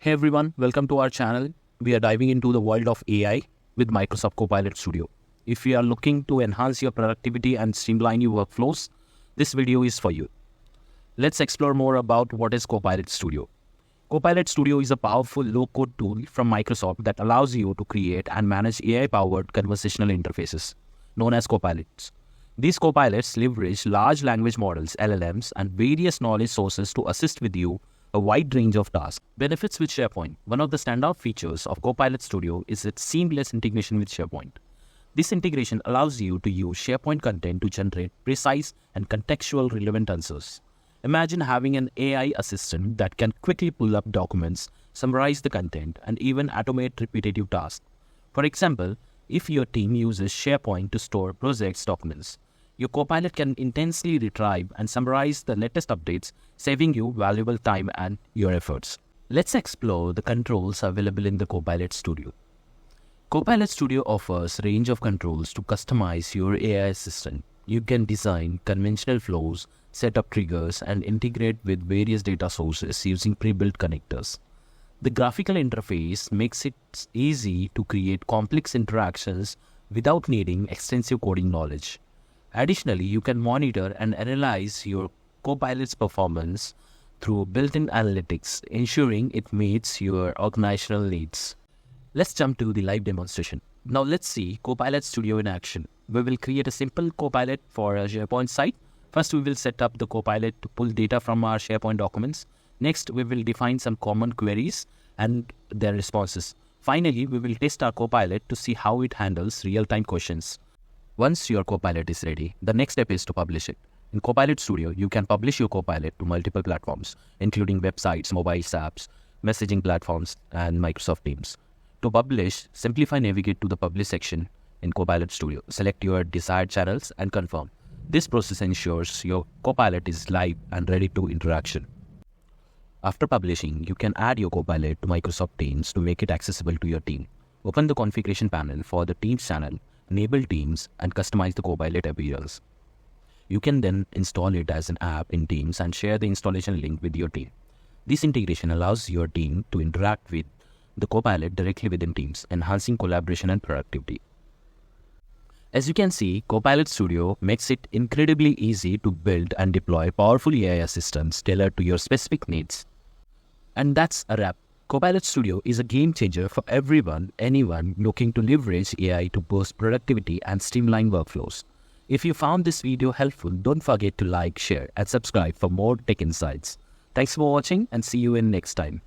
Hey everyone, welcome to our channel. We are diving into the world of AI with Microsoft Copilot Studio. If you are looking to enhance your productivity and streamline your workflows, this video is for you. Let's explore more about what is Copilot Studio. Copilot Studio is a powerful low-code tool from Microsoft that allows you to create and manage AI-powered conversational interfaces, known as copilots. These copilots leverage large language models, LLMs, and various knowledge sources to assist with you a wide range of tasks. Benefits with SharePoint. One of the standout features of Copilot Studio is its seamless integration with SharePoint. This integration allows you to use SharePoint content to generate precise and contextual relevant answers. Imagine having an AI assistant that can quickly pull up documents, summarize the content, and even automate repetitive tasks. For example, if your team uses SharePoint to store projects documents, your Copilot can intensely retrieve and summarize the latest updates, saving you valuable time and your efforts. Let's explore the controls available in the Copilot Studio. Copilot Studio offers a range of controls to customize your AI assistant. You can design conventional flows, set up triggers, and integrate with various data sources using pre-built connectors. The graphical interface makes it easy to create complex interactions without needing extensive coding knowledge. Additionally, you can monitor and analyze your Copilot's performance through built-in analytics, ensuring it meets your organizational needs. Let's jump to the live demonstration. Now let's see Copilot Studio in action. We will create a simple Copilot for a SharePoint site. First, we will set up the Copilot to pull data from our SharePoint documents. Next, we will define some common queries and their responses. Finally, we will test our Copilot to see how it handles real-time questions. Once your Copilot is ready, the next step is to publish it. In Copilot Studio, you can publish your Copilot to multiple platforms, including websites, mobile apps, messaging platforms, and Microsoft Teams. To publish, simply navigate to the Publish section in Copilot Studio. Select your desired channels and confirm. This process ensures your Copilot is live and ready to interaction. After publishing, you can add your Copilot to Microsoft Teams to make it accessible to your team. Open the configuration panel for the Teams channel, enable Teams, and customize the Copilot appearance. You can then install it as an app in Teams and share the installation link with your team. This integration allows your team to interact with the Copilot directly within Teams, enhancing collaboration and productivity. As you can see, Copilot Studio makes it incredibly easy to build and deploy powerful AI systems tailored to your specific needs. And that's a wrap. Copilot Studio is a game changer for anyone looking to leverage AI to boost productivity and streamline workflows. If you found this video helpful, don't forget to like, share, and subscribe for more tech insights. Thanks for watching and see you in next time.